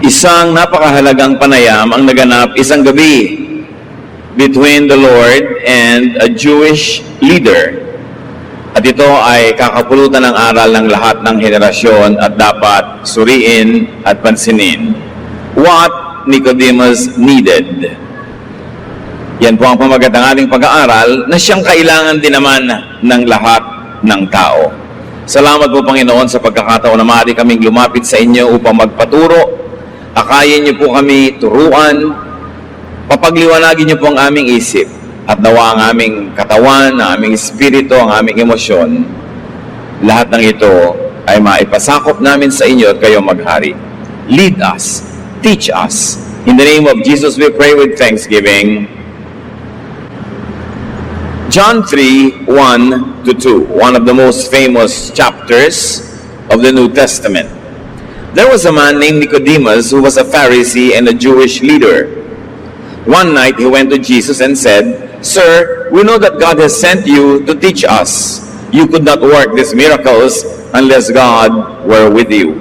Isang napakahalagang panayam ang naganap isang gabi between the Lord and a Jewish leader. At ito ay kakapulutan ng aral ng lahat ng henerasyon at dapat suriin at pansinin. What Nicodemus needed. Yan po ang pamagat ng ating pag-aaral na siyang kailangan din naman ng lahat ng tao. Salamat po, Panginoon, sa pagkakataon na maaari kaming lumapit sa inyo upang magpaturo. Akayin niyo po kami turuan, papagliwanagin niyo po ang aming isip, at nawa ang aming katawan, ang aming espiritu, ang aming emosyon. Lahat ng ito ay maipasakop namin sa inyo at kayo maghari. Lead us, teach us. In the name of Jesus we pray with thanksgiving. John 3:1-2, one of the most famous chapters of the New Testament. There was a man named Nicodemus who was a Pharisee and a Jewish leader. One night he went to Jesus and said, "Sir, we know that God has sent you to teach us. You could not work these miracles unless God were with you."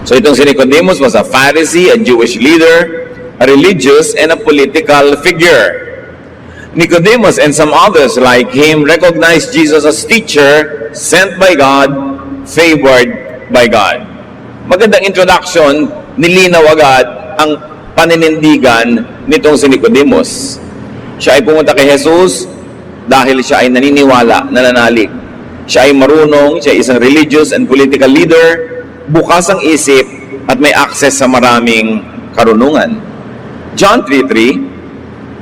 So itong si Nicodemus was a Pharisee, a Jewish leader, a religious, and a political figure. Nicodemus and some others like him recognized Jesus as teacher, sent by God, favored by God. Magandang introduction, nilinaw agad ang paninindigan nitong si Nicodemus. Siya ay pumunta kay Jesus dahil siya ay naniniwala, nananalig. Siya ay marunong, siya ay isang religious and political leader, bukas ang isip at may access sa maraming karunungan. John 3:3,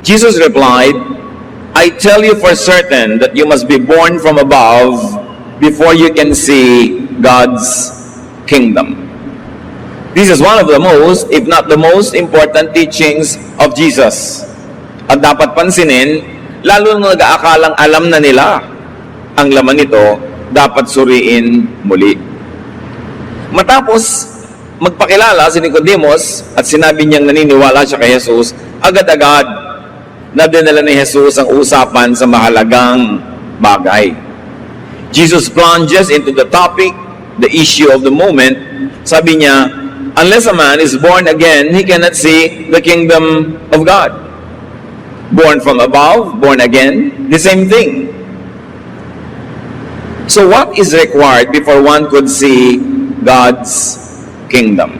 Jesus replied, "I tell you for certain that you must be born from above before you can see God's kingdom." This is one of the most, if not the most important teachings of Jesus. At dapat pansinin, lalo nung nag-aakalang alam na nila ang laman nito, dapat suriin muli. Matapos magpakilala si Nicodemus at sinabi niyang naniniwala siya kay Jesus, agad-agad nadinala ni Jesus ang usapan sa mahalagang bagay. Jesus plunges into the topic, the issue of the moment. Sabi niya, unless a man is born again, he cannot see the kingdom of God. Born from above, born again, the same thing. So what is required before one could see God's kingdom?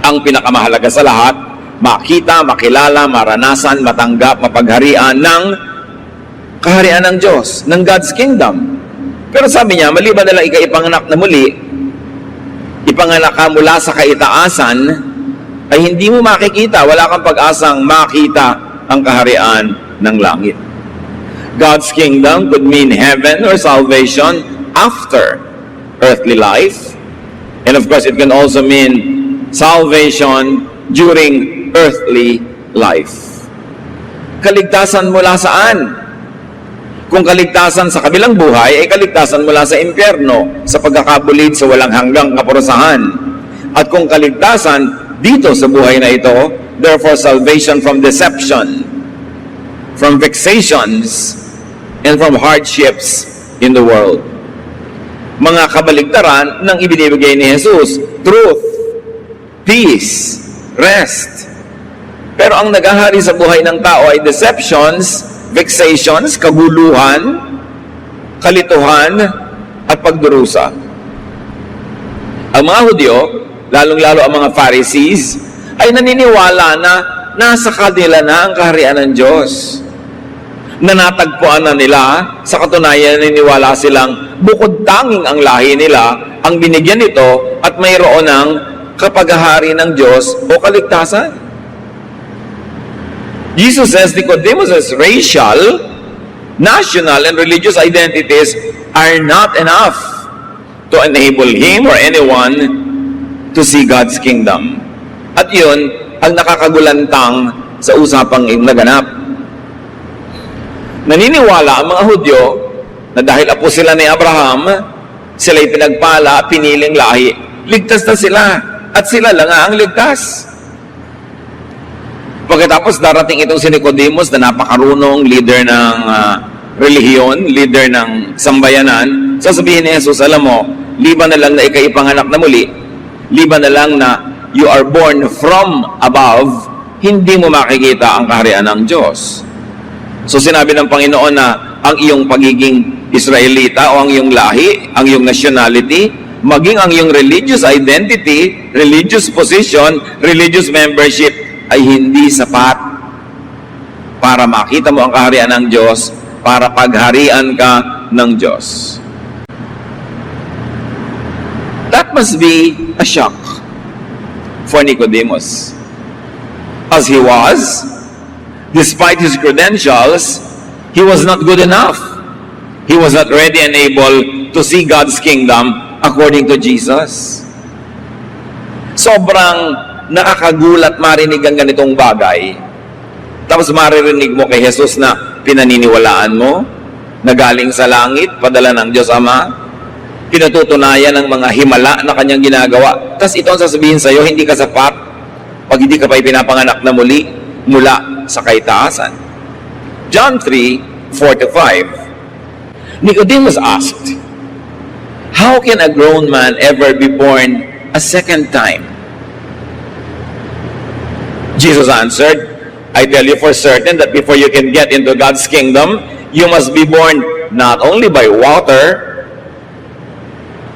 Ang pinakamahalaga sa lahat, makita, makilala, maranasan, matanggap, mapagharian ng kaharian ng Diyos, ng God's kingdom. Pero sabi niya, maliban na lang ipanganak na muli, ipanganak ka mula sa kaitaasan, ay hindi mo makikita, wala kang pag-asang makita ang kaharian ng langit. God's kingdom could mean heaven or salvation after earthly life. And of course, it can also mean salvation during earthly life. Kaligtasan mula saan? Kung kaligtasan sa kabilang buhay, ay kaligtasan mula sa impyerno, sa pagkakabulid sa walang hanggang kaparusahan. At kung kaligtasan dito sa buhay na ito, therefore salvation from deception, from vexations, and from hardships in the world. Mga kabaligtaran ng ibinibigay ni Jesus, truth, peace, rest. Pero ang naghahari sa buhay ng tao ay deceptions, vexations, kaguluhan, kalituhan, at pagdurusa. Ang mga Hudyo, lalong-lalo ang mga Pharisees, ay naniniwala na nasa kanila na ang kaharian ng Diyos. Nanatagpuan na nila, sa katunayan naniniwala silang bukod tanging ang lahi nila ang binigyan nito at mayroon ng kapaghahari ng Diyos o kaligtasan. Jesus says Nicodemus' racial, national, and religious identities are not enough to enable him or anyone to see God's kingdom. At yun ang nakakagulantang sa usapang naganap. Naniniwala ang mga Hudyo na dahil apo sila ni Abraham, sila'y pinagpala, piniling lahi, ligtas na sila at sila lang ang ligtas. Pagkatapos darating itong si Nicodemus na napakarunong, leader ng relihiyon, leader ng sambayanan, sasabihin ni Jesus, alam mo, liban na lang na ikaipanganak na muli, liban na lang na you are born from above, hindi mo makikita ang kaharian ng Diyos. So sinabi ng Panginoon na ang iyong pagiging Israelita o ang iyong lahi, ang iyong nationality, maging ang iyong religious identity, religious position, religious membership ay hindi sapat para makita mo ang kaharian ng Diyos, para pagharian ka ng Diyos. That must be a shock for Nicodemus. As he was, despite his credentials, he was not good enough. He was not ready and able to see God's kingdom according to Jesus. Sobrang nakakagulat marinig ang ganitong bagay. Tapos maririnig mo kay Jesus na pinaniniwalaan mo, na galing sa langit, padala ng Diyos Ama, pinatutunayan ng mga himala na kanyang ginagawa. Tapos ito ang sasabihin sa'yo, hindi ka sapat pag hindi ka pa ipinapanganak na muli mula sa kaitaasan. John 3:4-5. Nicodemus asked, "How can a grown man ever be born a second time?" Jesus answered, "I tell you for certain that before you can get into God's kingdom, you must be born not only by water,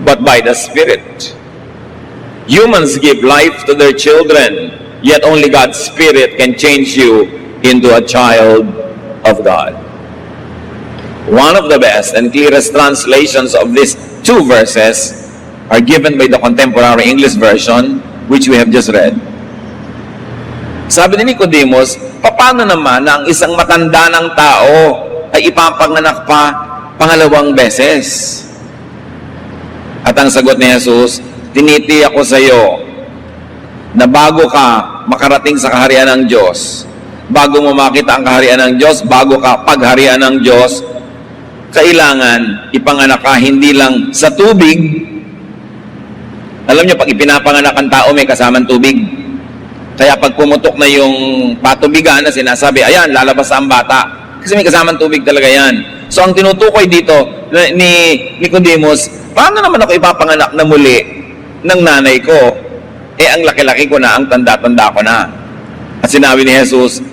but by the Spirit. Humans give life to their children, yet only God's Spirit can change you into a child of God." One of the best and clearest translations of these two verses are given by the contemporary English version, which we have just read. Sabi ni Nicodemus, paano naman na ang isang matanda ng tao ay ipapanganak pa pangalawang beses? At ang sagot ni Jesus, tinitiyak ko sa iyo na bago ka makarating sa kaharian ng Diyos, bago mo makita ang kaharian ng Diyos, bago ka pagharian ng Diyos, kailangan ipanganak ka hindi lang sa tubig. Alam niyo, pag ipinapanganak ang tao, may kasamang tubig. Kaya pag pumutok na yung patubigan na sinasabi, ayan, lalabas ang bata. Kasi may kasamang tubig talaga yan. So ang tinutukoy dito ni Nicodemus, paano naman ako ipapanganak na muli ng nanay ko? Eh, ang laki-laki ko na, ang tanda-tanda ko na. At sinabi ni Jesus,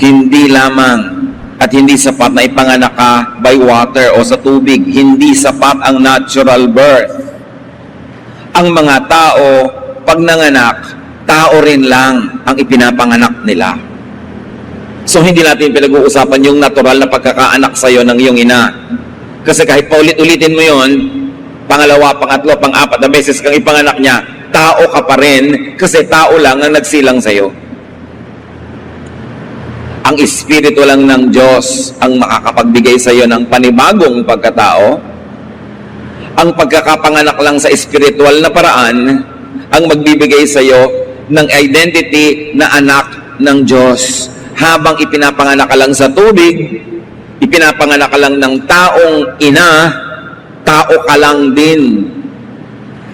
hindi lamang at hindi sapat na ipanganak ka by water o sa tubig. Hindi sapat ang natural birth. Ang mga tao, pag nanganak, tao rin lang ang ipinapanganak nila. So hindi natin pinag-uusapan yung natural na pagkakaanak sa'yo ng iyong ina. Kasi kahit paulit-ulitin mo yon, pangalawa, pangatlo, pang-apat na beses kang ipanganak niya, tao ka pa rin kasi tao lang ang nagsilang sa'yo. Ang Espiritu lang ng Diyos ang makakapagbigay sa'yo ng panibagong pagkatao. Ang pagkakapanganak lang sa espiritual na paraan ang magbibigay sa'yo ng identity na anak ng Diyos. Habang ipinapanganak ka lang sa tubig, ipinapanganak ka lang ng taong ina, tao ka lang din.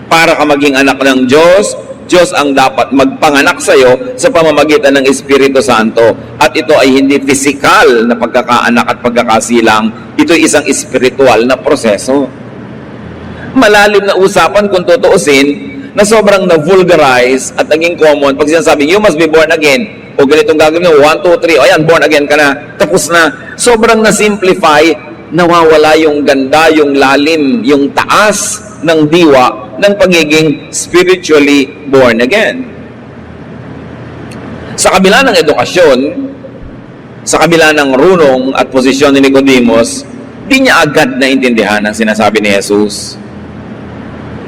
Para ka maging anak ng Diyos, Diyos ang dapat magpanganak sa iyo sa pamamagitan ng Espiritu Santo. At ito ay hindi physical na pagkakaanak at pagkakasilang. Ito ay isang espiritual na proseso. Malalim na usapan kung tutuusin, na sobrang na-vulgarize at naging common pag sinasabi, you must be born again. O ganitong gagawin mo, 1, 2, 3, o ayan, born again ka na, tapos na. Sobrang na-simplify, nawawala yung ganda, yung lalim, yung taas ng diwa ng pagiging spiritually born again. Sa kabila ng edukasyon, sa kabila ng runong at posisyon ni Nicodemus, di niya agad naintindihan ang sinasabi ni Jesus.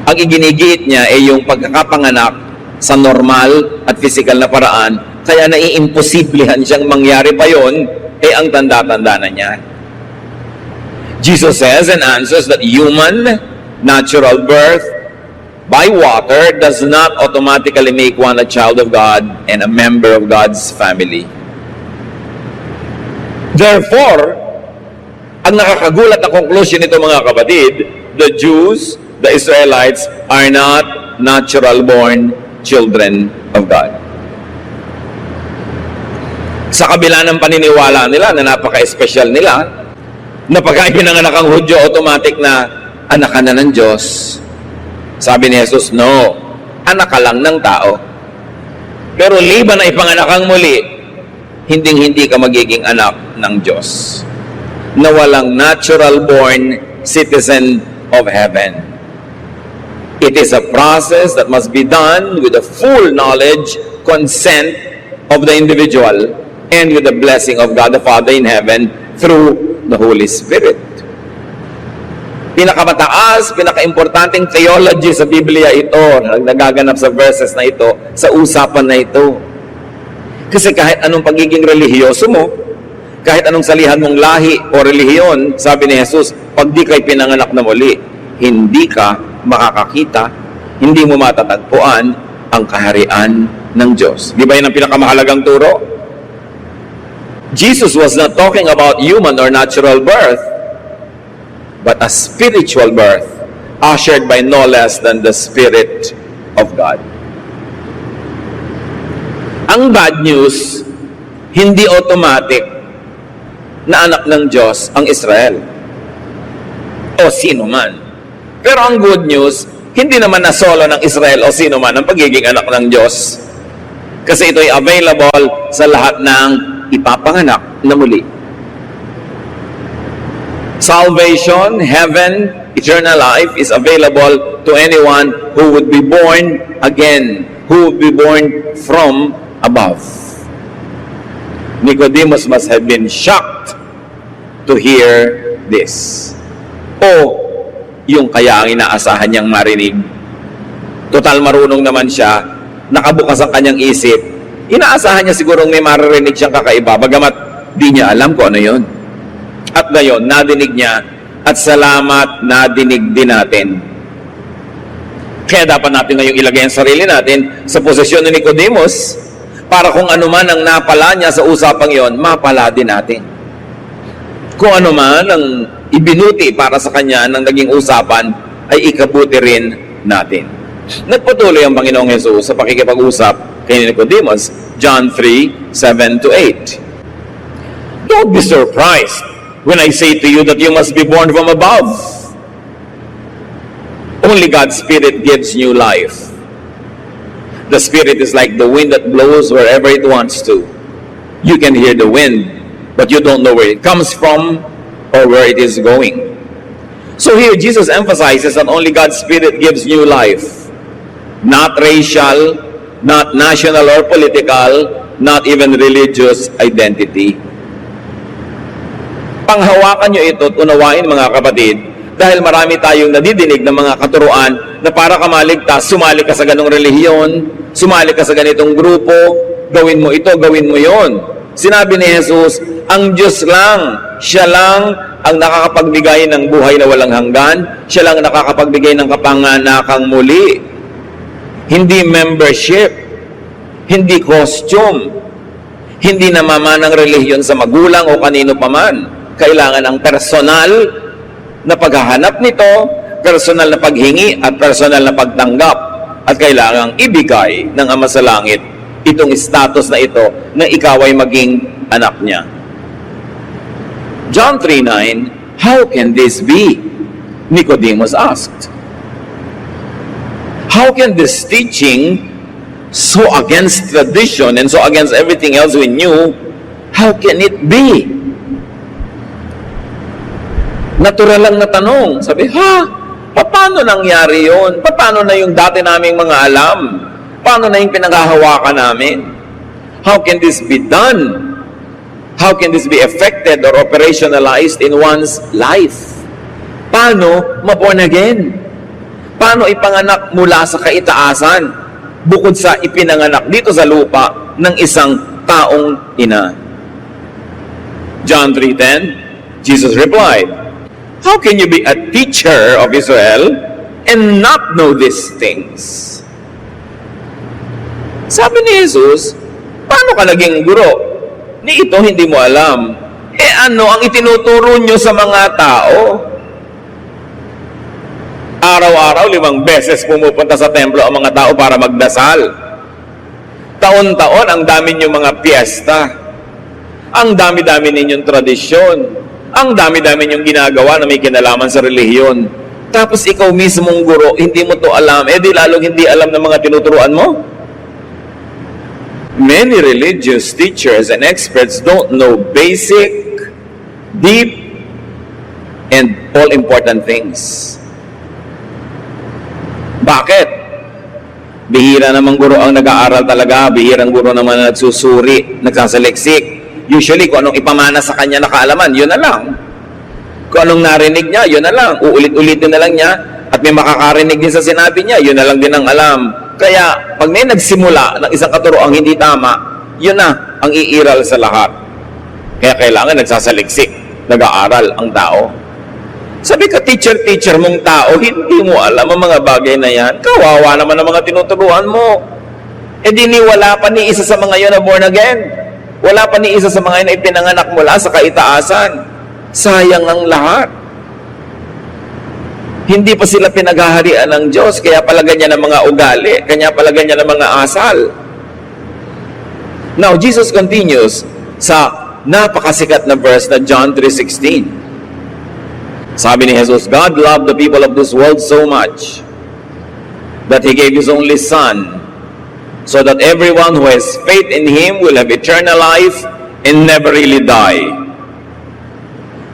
Ang iginigiit niya ay yung pagkakapanganak sa normal at physical na paraan, kaya naiimposiblihan siyang mangyari pa yon, eh ang tanda-tanda na niya. Jesus says and answers that human natural birth by water does not automatically make one a child of God and a member of God's family. Therefore, ang nakakagulat na conclusion nito mga kapatid, the Jews, the Israelites are not natural born children of God. Sa kabila ng paniniwala nila na napaka-espesyal nila, na pagka ipinanganak ang Hudyo, automatic na anak ka na ng Diyos. Sabi ni Jesus, no, anak ka lang ng tao. Pero liban na ipanganak kang muli, hinding-hindi ka magiging anak ng Diyos na walang natural born citizen of heaven. It is a process that must be done with the full knowledge, consent of the individual, and with the blessing of God the Father in heaven through the Holy Spirit. Pinakamataas, pinakaimportanteng theology sa Biblia ito, nagaganap sa verses na ito, sa usapan na ito. Kasi kahit anong pagiging relihiyoso mo, kahit anong salihan mong lahi o relihiyon, sabi ni Jesus, pag di kay pinanganak na muli, hindi ka makakakita, hindi mo matatagpuan ang kaharian ng Diyos. Di ba yun ang pinakamahalagang turo? Jesus was not talking about human or natural birth, but a spiritual birth ushered by no less than the Spirit of God. Ang bad news, hindi automatic na anak ng Diyos ang Israel o sino man. Pero ang good news, hindi naman na solo ng Israel o sino man ang pagiging anak ng Diyos. Kasi ito ay available sa lahat ng ipapanganak na muli. Salvation, heaven, eternal life is available to anyone who would be born again, who would be born from above. Nicodemus must have been shocked to hear this. O yung kaya ang inaasahan niyang marinig. Total marunong naman siya, nakabukas ang kanyang isip. Inaasahan niya sigurong may maririnig siyang kakaiba, bagamat di niya alam kung ano yun. At ngayon, nadinig niya, at salamat, nadinig din natin. Kaya dapat natin ngayong ilagay ang sarili natin sa posisyon ni Nicodemus, para kung ano man ang napala niya sa usapang yon, mapala din natin. Kung ano man ang ibinuti para sa kanya ng naging usapan, ay ikabuti rin natin. Nagpatuloy ang Panginoong Hesus sa pakikipag-usap kay Nicodemus, John 3:7-8. Don't be surprised when I say to you that you must be born from above. Only God's Spirit gives new life. The Spirit is like the wind that blows wherever it wants to. You can hear the wind, but you don't know where it comes from or where it is going. So here, Jesus emphasizes that only God's Spirit gives new life. Not racial, not national or political, not even religious identity. Panghawakan nyo ito at unawain, mga kapatid, dahil marami tayong nadidinig ng mga katuruan na para ka maligtas, sumali ka sa ganong relihiyon, sumali ka sa ganitong grupo, gawin mo ito, gawin mo yon. Sinabi ni Jesus, ang Diyos lang, siya lang ang nakakapagbigay ng buhay na walang hanggan, siya lang nakakapagbigay ng kapanganakang muli. Hindi membership, hindi costume, hindi namamanang relihiyon sa magulang o kanino paman. Kailangan ang personal na paghahanap nito, personal na paghingi at personal na pagtanggap. At kailangang ibigay ng Ama sa Langit itong status na ito na ikaw ay maging anak niya. John 3:9, how can this be? Nicodemus asked. How can this teaching, so against tradition and so against everything else we knew, how can it be? Natural lang na tanong. Sabi, paano nangyari yun? Paano na yung dati naming mga alam? Paano na yung pinaghahawakan namin? How can this be done? How can this be effected or operationalized in one's life? Paano ma-born again? Paano ipanganak mula sa kaitaasan bukod sa ipinanganak dito sa lupa ng isang taong ina? John 3:10, Jesus replied, how can you be a teacher of Israel and not know these things? Sabi ni Jesus, paano ka naging guro? Ni ito hindi mo alam. Ano ang itinuturo nyo sa mga tao? Araw-araw, 5 beses pumupunta sa templo ang mga tao para magdasal. Taon-taon, ang dami ninyong mga piyesta. Ang dami-dami ninyong tradisyon. Ang dami-dami ninyong ginagawa na may kinalaman sa relihiyon. Tapos ikaw mismong guro, hindi mo to alam, di lalong hindi alam ng mga tinuturuan mo. Many religious teachers and experts don't know basic, deep, and all-important things. Bakit? Bihira namang guro ang nag-aaral talaga, bihirang guro naman na nagsusuri, nagsasaliksik. Usually, kung anong ipamana sa kanya na kaalaman, yun na lang. Kung anong narinig niya, yun na lang. Uulit-ulitin na lang niya, at may makakarinig din sa sinabi niya, yun na lang din ang alam. Kaya, pag may nagsimula ng isang katuroang hindi tama, yun na ang iiral sa lahat. Kaya kailangan nagsasaliksik, nag-aaral ang tao. Sabi ka, teacher mong tao, hindi mo alam ang mga bagay na yan. Kawawa naman ang mga tinuturuan mo. Di wala pa ni isa sa mga yun na born again. Wala pa ni isa sa mga yun na ipinanganak mula sa kaitaasan. Sayang ang lahat. Hindi pa sila pinaghaharian ng Diyos, kaya pala ganyan ang mga ugali, kanya pala ganyan ang mga asal. Now, Jesus continues sa napakasikat na verse na John 3:16. Sabi ni Jesus, God loved the people of this world so much that He gave His only Son, so that everyone who has faith in Him will have eternal life and never really die.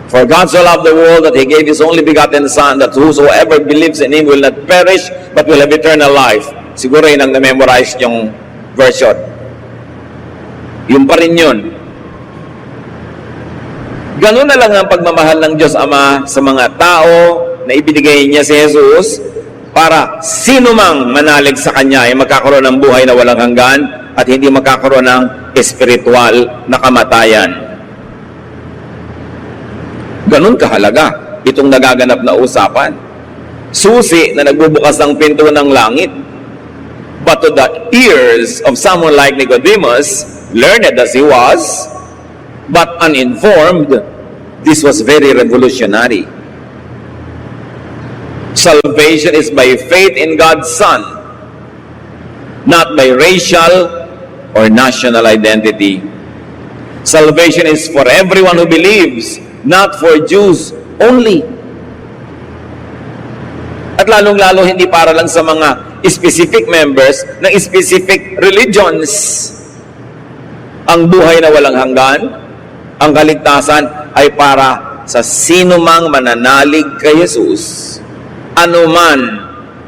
For God so loved the world that He gave His only begotten Son, that whosoever believes in Him will not perish, but will have eternal life. Siguro yun ang na-memorize yung version. Yun pa rin yun. Ganun na lang ang pagmamahal ng Diyos Ama sa mga tao na ibinigay niya si Jesus para sino mang manalig sa Kanya ay magkakaroon ng buhay na walang hanggan at hindi magkakaroon ng espiritual na kamatayan. Ganun kahalaga itong nagaganap na usapan. Susi na nagbubukas ng pinto ng langit. But to the ears of someone like Nicodemus, learned as he was, but uninformed, this was very revolutionary. Salvation is by faith in God's Son, not by racial or national identity. Salvation is for everyone who believes, not for Jews only. At lalong-lalo hindi para lang sa mga specific members ng specific religions. Ang buhay na walang hanggan, ang kaligtasan ay para sa sino mang mananalig kay Jesus. Ano man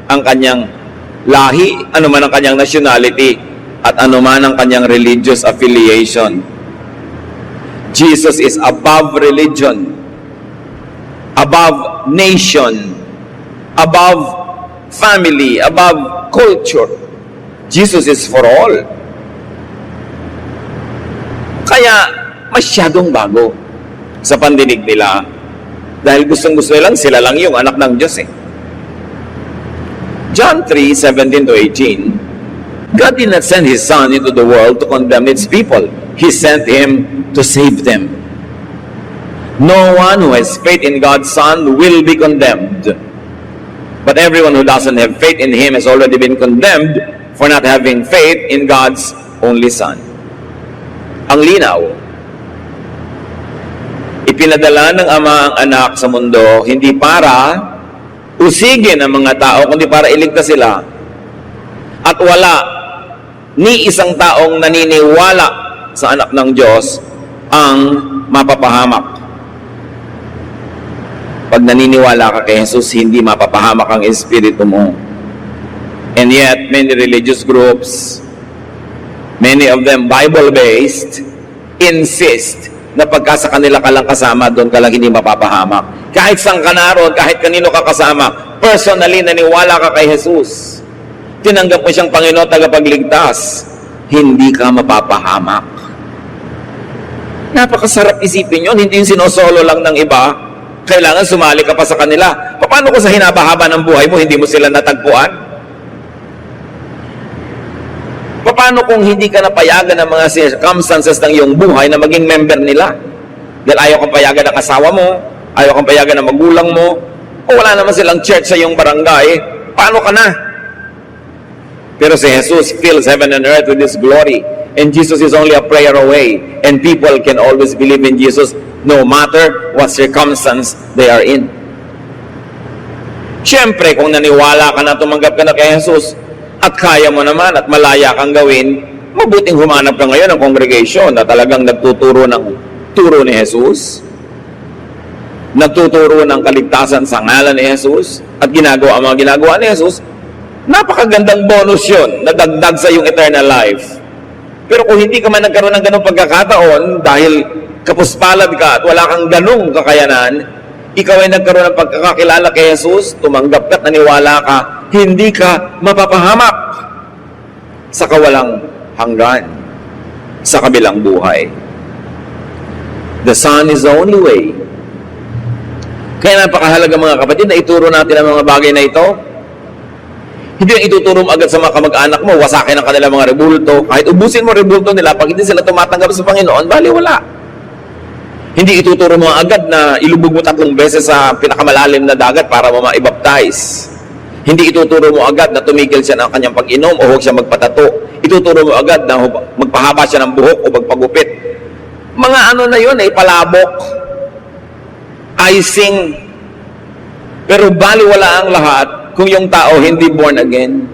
ang kanyang lahi, ano man ang kanyang nationality, at ano man ang kanyang religious affiliation. Jesus is above religion, above nation, above family, above culture. Jesus is for all. Kaya masyadong bago sa pandinig nila dahil gustong-gusto nilang sila lang yung anak ng Diyos eh. John 3:17-18, God did not send His Son into the world to condemn its people. He sent Him to save them. No one who has faith in God's Son will be condemned. But everyone who doesn't have faith in Him has already been condemned for not having faith in God's only Son. Ang linaw, ipinadala ng Ama ang anak sa mundo hindi para usigin ang mga tao, kundi para iligtas sila. At wala ni isang taong naniniwala sa anak ng Diyos ang mapapahamak. Pag naniniwala ka kay Jesus, hindi mapapahamak ang espiritu mo. And yet, many religious groups, many of them Bible-based, insist na pagka sa kanila ka lang kasama, doon ka lang hindi mapapahamak. Kahit saan ka naroon, kahit kanino ka kasama, personally naniwala ka kay Jesus, tinanggap mo siyang Panginoon tagapagligtas, hindi ka mapapahamak. Napakasarap isipin yun, hindi yung sinosolo lang ng iba, kailangan sumali ka pa sa kanila. Paano kung sa hinabahaba ng buhay mo, hindi mo sila natagpuan? Paano kung hindi ka napayagan ng mga circumstances ng iyong buhay na maging member nila? Dahil ayaw kang payagan ng asawa mo, ayaw kang payagan ng magulang mo, o wala naman silang church sa iyong barangay, paano ka na? Pero si Jesus fills heaven and earth with His glory, and Jesus is only a prayer away, and people can always believe in Jesus no matter what circumstance they are in. Siyempre, kung naniwala ka na tumanggap ka na kay Jesus at kaya mo naman at malaya kang gawin, mabuting humanap ka ngayon ng congregation na talagang nagtuturo ng turo ni Jesus, nagtuturo ng kaligtasan sa ngalan ni Jesus at ginagawa ang mga ginagawa ni Jesus. Napakagandang bonus yun na dagdag sa iyong eternal life. Pero kung hindi ka man nagkaroon ng ganong pagkakataon dahil kapuspalad ka at wala kang ganong kakayanan, ikaw ay nagkaroon ng pagkakakilala kay Jesus, tumanggap ka at naniwala ka, hindi ka mapapahamak sa kawalang hanggan sa kabilang buhay. The Son is the only way. Kaya napakahalaga mga kapatid na ituro natin ang mga bagay na ito. Hindi yung ituturo mo agad sa mga kamag-anak mo, wasakin ang kanilang mga rebulto. Kahit ubusin mo rebulto nila, pag hindi sila tumatanggap sa Panginoon, bali wala. Hindi ituturo mo agad na ilubog mo 3 beses sa pinakamalalim na dagat para mo maibaptize. Hindi ituturo mo agad na tumigil siya ng kanyang pag-inom o huwag siya magpatato. Ituturo mo agad na magpahaba siya ng buhok o magpagupit. Mga ano na yun, palabok, icing. Pero baliwala ang lahat kung yung tao hindi born again.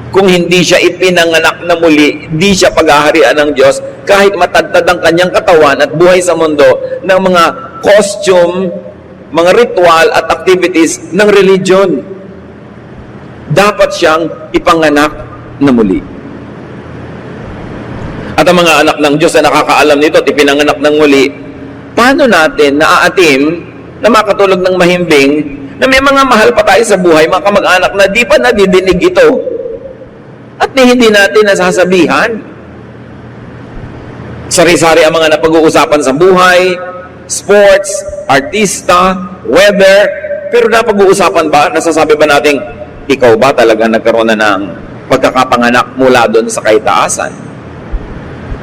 Kung hindi siya ipinanganak na muli, di siya paghaharian ng Diyos, kahit matagtad ang kanyang katawan at buhay sa mundo ng mga costume, mga ritual at activities ng religion. Dapat siyang ipanganak na muli. At ang mga anak ng Diyos na nakakaalam nito at ipinanganak ng muli, paano natin naaatim na makatulog ng mahimbing na may mga mahal pa tayo sa buhay, mga kamag-anak na di pa nadidinig ito at hindi natin nasasabihan? Sari-sari ang mga napag-uusapan sa buhay, sports, artista, weather, pero napag-uusapan ba, nasasabi ba natin, ikaw ba talaga nagkaroon na ng pagkakapanganak mula doon sa kaitaasan?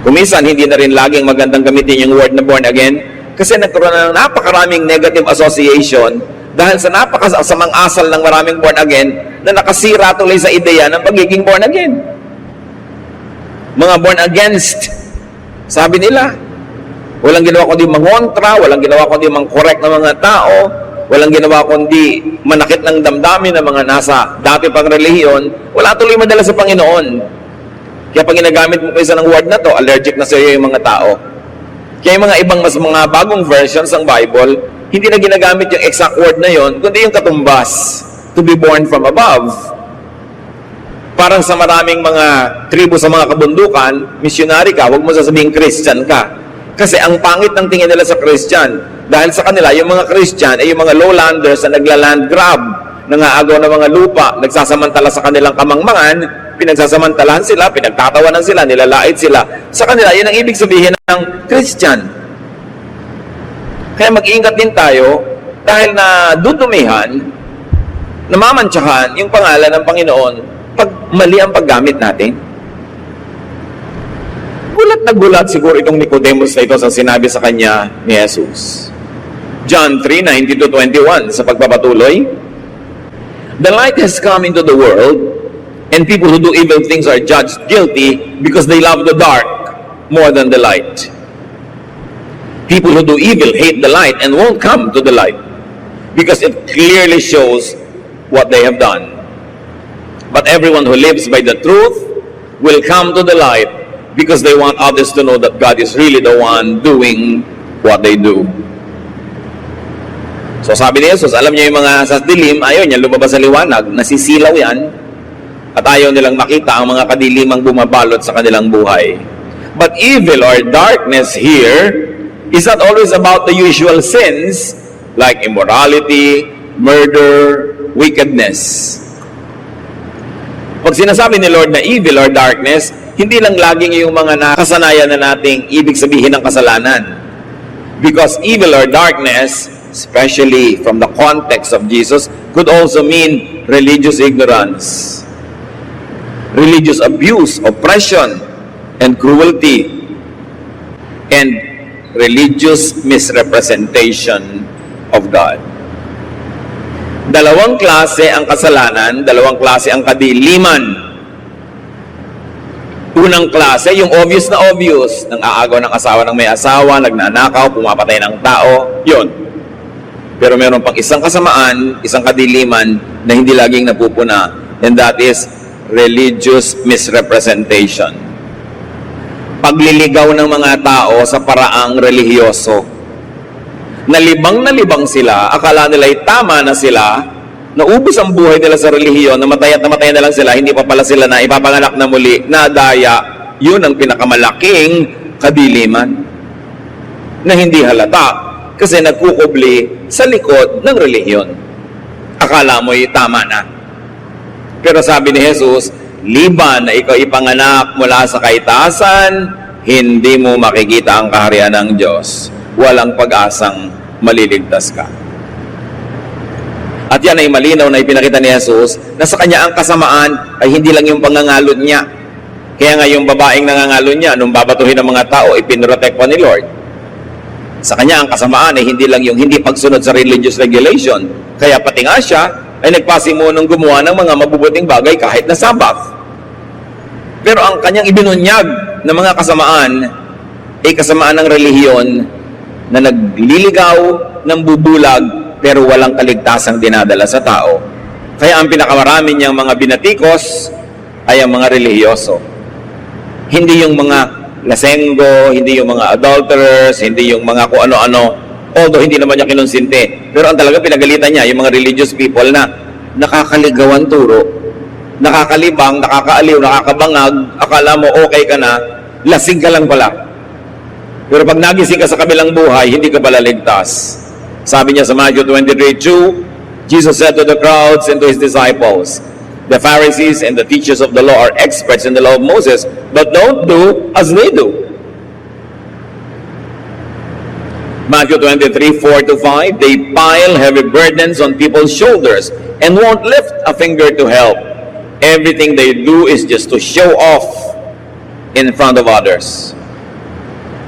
Kuminsan, hindi na rin laging magandang gamitin yung word na born again kasi nagkaroon na ng napakaraming negative association dahil sa napakasamang asal ng maraming born again na nakasira tuloy sa ideya ng pagiging born again. Mga born against, sabi nila, walang ginawa kundi mangontra, walang ginawa kundi mang-correct ng mga tao, walang ginawa kundi manakit ng damdamin ng mga nasa dati pang relihiyon, wala tuloy madala sa Panginoon. Kaya pag ginagamit mo isa ng word na to, allergic na sa iyo yung mga tao. Kaya yung mga ibang mga bagong versions ng Bible, hindi na ginagamit yung exact word na yon, kundi yung katumbas, to be born from above. Parang sa maraming mga tribo sa mga kabundukan, missionary ka, huwag mo sasabihin Christian ka. Kasi ang pangit ng tingin nila sa Christian, dahil sa kanila, yung mga Christian ay yung mga lowlanders na nagla-land grab, nangaagaw ng mga lupa, nagsasamantala sa kanilang kamangmangan, pinagsasamantalahan sila, pinagtatawanan sila, nilalait sila. Sa kanila, yun ang ibig sabihin ng Christian. Kaya mag-iingat din tayo dahil na dudumihan, namamantsahan yung pangalan ng Panginoon pag mali ang paggamit natin. Gulat na gulat siguro itong Nicodemus na ito sa sinabi sa kanya ni Jesus. John 3:19-21 sa pagpapatuloy, the light has come into the world, and people who do evil things are judged guilty because they love the dark more than the light. People who do evil hate the light and won't come to the light because it clearly shows what they have done. But everyone who lives by the truth will come to the light because they want others to know that God is really the one doing what they do. So sabi ni Jesus, alam niyo yung mga sa dilim, ayaw niya lumabas sa liwanag, nasisilaw yan, at ayaw nilang makita ang mga kadilimang bumabalot sa kanilang buhay. But evil or darkness here is not always about the usual sins like immorality, murder, wickedness. Pag sinasabi ni Lord na evil or darkness, hindi lang laging yung mga nakasanayan na nating ibig sabihin ng kasalanan. Because evil or darkness, especially from the context of Jesus, could also mean religious ignorance, religious abuse, oppression, and cruelty, and religious misrepresentation of God. Dalawang klase ang kasalanan, dalawang klase ang kadiliman. Unang klase, yung obvious na obvious, nang aagaw ng asawa ng may asawa, nagnanakaw, pumapatay ng tao, yun. Pero meron pang isang kasamaan, isang kadiliman na hindi laging napupuna, and that is religious misrepresentation. Pagliligaw ng mga tao sa paraang relihiyoso. Na libang sila, akala nila'y tama na sila, naubos ang buhay nila sa relihiyon, namatay at namatay na lang sila, hindi pa pala sila na ipapanganak na muli, nadaya. Yun ang pinakamalaking kadiliman na hindi halata kasi nagkukubli sa likod ng relihiyon. Akala mo'y tama na. Pero sabi ni Jesus, liban na ikaw ipanganak mula sa kaitaasan, hindi mo makikita ang kaharian ng Diyos. Walang pag-asang maliligtas ka. At yan ay malinaw na ipinakita ni Jesus na sa kanya ang kasamaan ay hindi lang yung pangangalod niya. Kaya nga yung babaeng nangangalod niya, nung babatuhin ng mga tao, ipinrotek pa ni Lord. Sa kanya ang kasamaan ay hindi lang yung hindi pagsunod sa religious regulation. Kaya pati nga siya ay nagpasimunong gumawa ng mga mabubuting bagay kahit na Sabbath. Pero ang kanyang ibinunyag na mga kasamaan ay kasamaan ng relihiyon na nagliligaw ng bubulag pero walang kaligtasang dinadala sa tao. Kaya ang pinakamarami niyang mga binatikos ay ang mga relihiyoso. Hindi yung mga lasenggo, hindi yung mga adulterers, hindi yung mga kung ano-ano, although hindi naman niya kinonsinte. Pero ang talaga pinagalitan niya, yung mga religious people na nakakaligawan turo, nakakalibang, nakakaaliw, nakakabangag, akala mo okay ka na, lasing ka lang pala. Pero pag nagising ka sa kabilang buhay, hindi ka pala ligtas. Sabi niya sa Matthew 23:2, Jesus said to the crowds and to His disciples, the Pharisees and the teachers of the law are experts in the law of Moses, but don't do as they do. Matthew 23:4-5, they pile heavy burdens on people's shoulders and won't lift a finger to help. Everything they do is just to show off in front of others.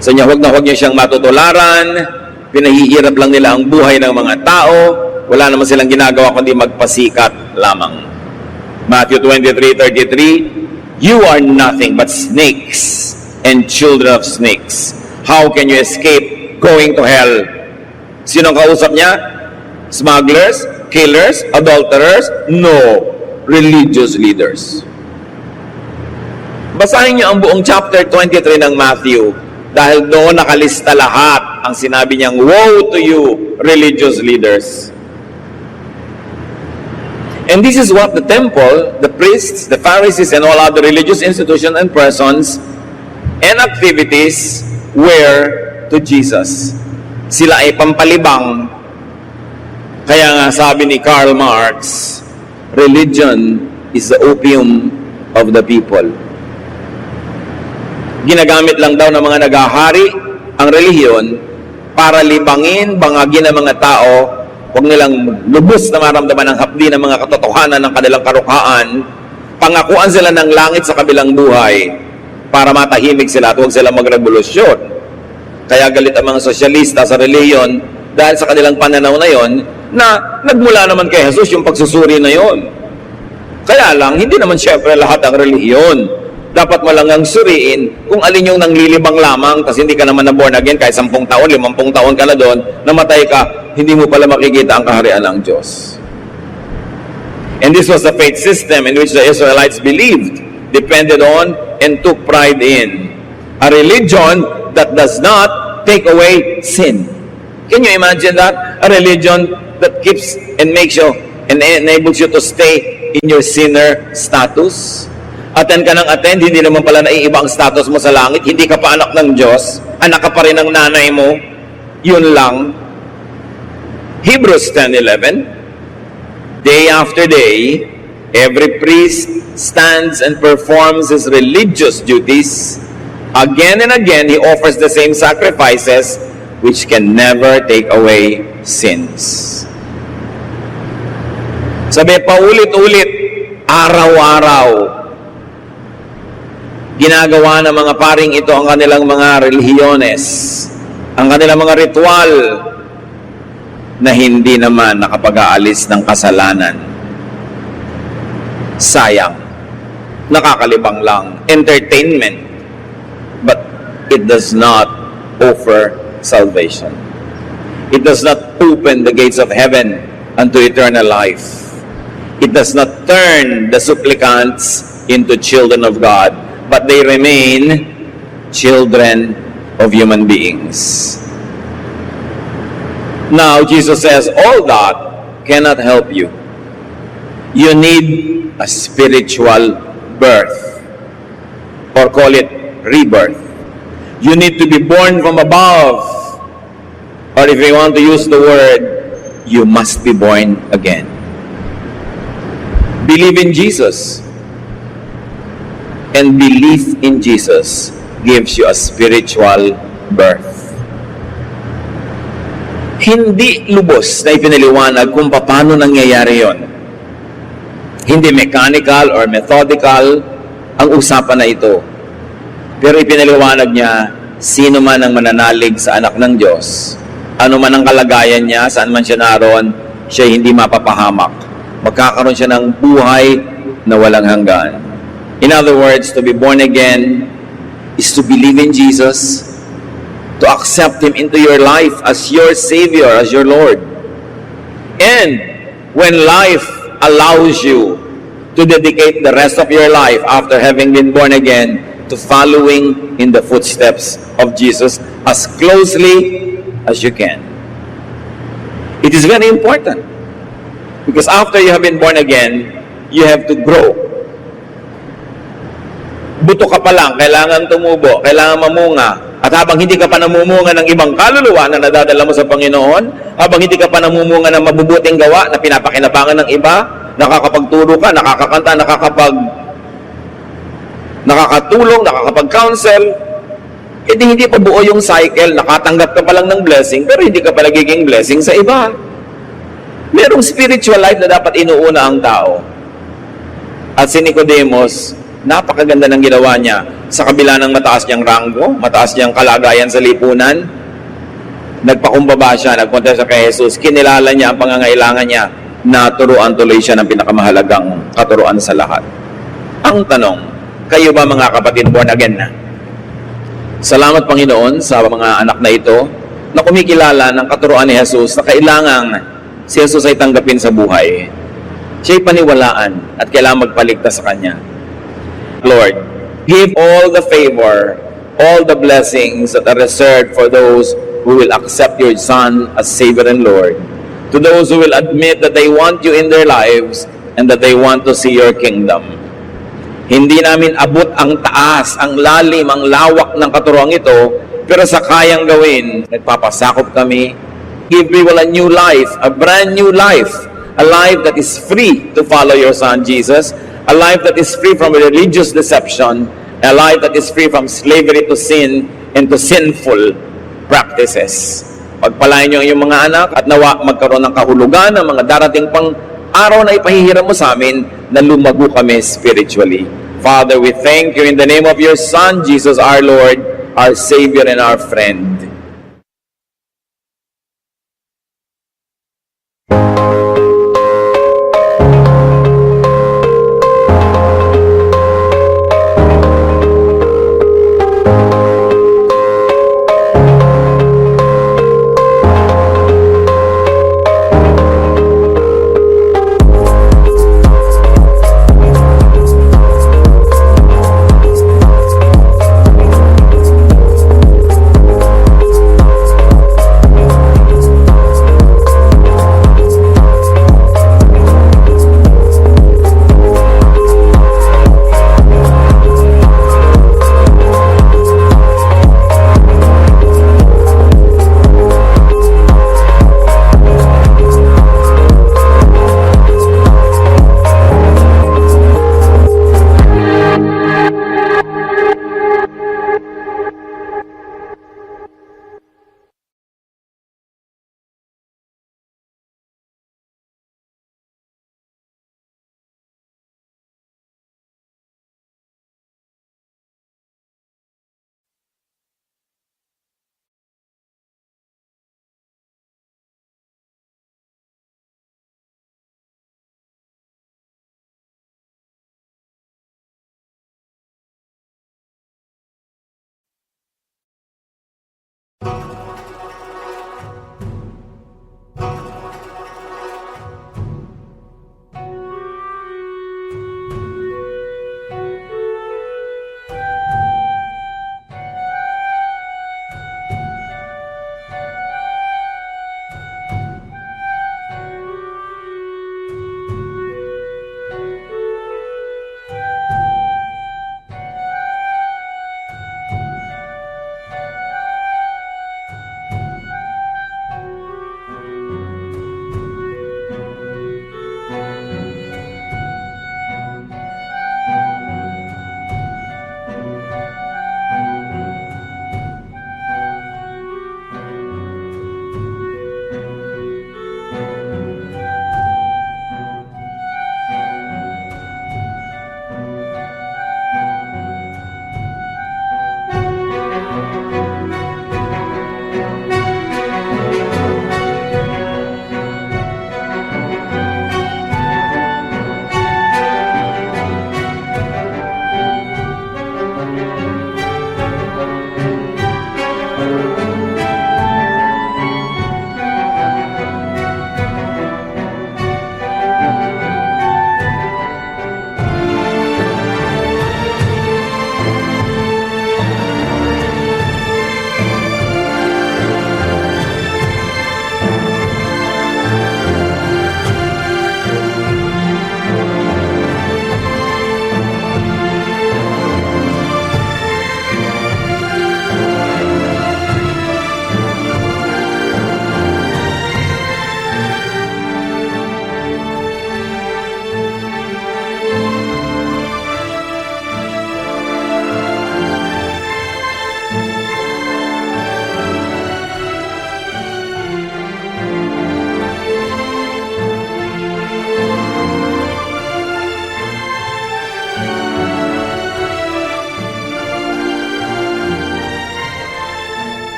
So niya, huwag niya siyang matutularan, pinahihirap lang nila ang buhay ng mga tao, wala naman silang ginagawa kundi magpasikat lamang. Matthew 23:33, you are nothing but snakes and children of snakes. How can you escape going to hell? Sinong kausap niya? Smugglers? Killers? Adulterers? No. Religious leaders. Basahin niyo ang buong chapter 23 ng Matthew dahil doon nakalista lahat ang sinabi niyang, woe to you, religious leaders. And this is what the temple, the priests, the Pharisees, and all other religious institutions and persons and activities were to Jesus. Sila ay pampalibang. Kaya nga sabi ni Karl Marx, religion is the opium of the people. Ginagamit lang daw ng mga naghahari ang relihiyon para libangin, bangagin ng mga tao. Huwag nilang lubos na maramdaman ang hapdi ng mga katotohanan ng kanilang karukhaan. Pangakuan sila ng langit sa kabilang buhay para matahimik sila at huwag sila magrevolusyon. Kaya galit ang mga sosyalista sa reliyon dahil sa kanilang pananaw na yon na nagmula naman kay Jesus yung pagsusuri na yon. Kaya lang, hindi naman syempre lahat ang relihiyon. Dapat mo lang ang suriin kung alin yung nanglilibang lamang kasi hindi ka naman na born again kahit 10 taon, 50 taon ka na doon, namatay ka, hindi mo pala makikita ang kaharian ng Diyos. And this was the faith system in which the Israelites believed, depended on, and took pride in. A religion that does not take away sin. Can you imagine that? A religion that keeps and makes you and enables you to stay in your sinner status. Attend ka ng attend, hindi naman pala naiiba ang status mo sa langit, hindi ka pa anak ng Diyos, anak ka pa rin ng nanay mo, yun lang. Hebrews 10:11, day after day, every priest stands and performs his religious duties. Again and again, he offers the same sacrifices which can never take away sins. Sabi, paulit-ulit, araw-araw, ginagawa ng mga paring ito ang kanilang mga relihiyones, ang kanilang mga ritual na hindi naman nakapag-aalis ng kasalanan. Sayang. Nakakalibang lang. Entertainment. But it does not offer salvation. It does not open the gates of heaven unto eternal life. It does not turn the supplicants into children of God, but they remain children of human beings. Now, Jesus says, all that cannot help you. You need a spiritual birth, or call it rebirth. You need to be born from above, or if you want to use the word, you must be born again. Believe in Jesus, and belief in Jesus gives you a spiritual birth. Hindi lubos na ipinaliwanag kung paano nangyayari yon. Hindi mechanical or methodical ang usapan na ito. Pero ipinaliwanag niya, sino man ang mananalig sa anak ng Diyos, ano man ang kalagayan niya, saan man siya naroon, siya hindi mapapahamak. Magkakaroon siya ng buhay na walang hanggan. In other words, to be born again is to believe in Jesus, to accept Him into your life as your Savior, as your Lord. And when life allows you to dedicate the rest of your life after having been born again to following in the footsteps of Jesus as closely as you can. It is very important because after you have been born again, you have to grow. Buto ka pa lang, kailangan tumubo, kailangan mamunga. At habang hindi ka pa namumunga ng ibang kaluluwa na nadadala mo sa Panginoon, habang hindi ka pa namumunga ng mabubuting gawa na pinapakinabangan ng iba, nakakapagturo ka, nakakakanta, nakakatulong, nakakapag-counsel, edi hindi pa buo yung cycle, nakatanggap ka pa lang ng blessing, pero hindi ka pa nagiging blessing sa iba. Merong spiritual life na dapat inuuna ang tao. At si Nicodemus, napakaganda ng ginawa niya. Sa kabila ng mataas niyang ranggo, mataas niyang kalagayan sa lipunan, nagpakumbaba siya, nagpunta siya kay Jesus, kinilala niya ang pangangailangan niya, naturuan tuloy siya ng pinakamahalagang katuruan sa lahat. Ang tanong, kayo ba mga kapatid born again na? Salamat Panginoon sa mga anak na ito na kumikilala ng katuruan ni Jesus na kailangang si Jesus ay tanggapin sa buhay. Siya'y paniwalaan at kailangan magpaligtas sa Kanya. Lord, give all the favor, all the blessings that are reserved for those who will accept your Son as Savior and Lord. To those who will admit that they want you in their lives and that they want to see your kingdom. Hindi namin abot ang taas, ang lalim, ang lawak ng katuruan ito, pero sa kayang gawin, nagpapasakop kami. Give people a new life, a brand new life, a life that is free to follow your Son Jesus, a life that is free from religious deception, a life that is free from slavery to sin and to sinful practices. Pagpalain niyo ang iyong mga anak at nawa magkaroon ng kahulugan ng mga darating pang araw na ipahihiram mo sa amin na lumago kami spiritually. Father, we thank you in the name of your Son, Jesus our Lord, our Savior and our friend.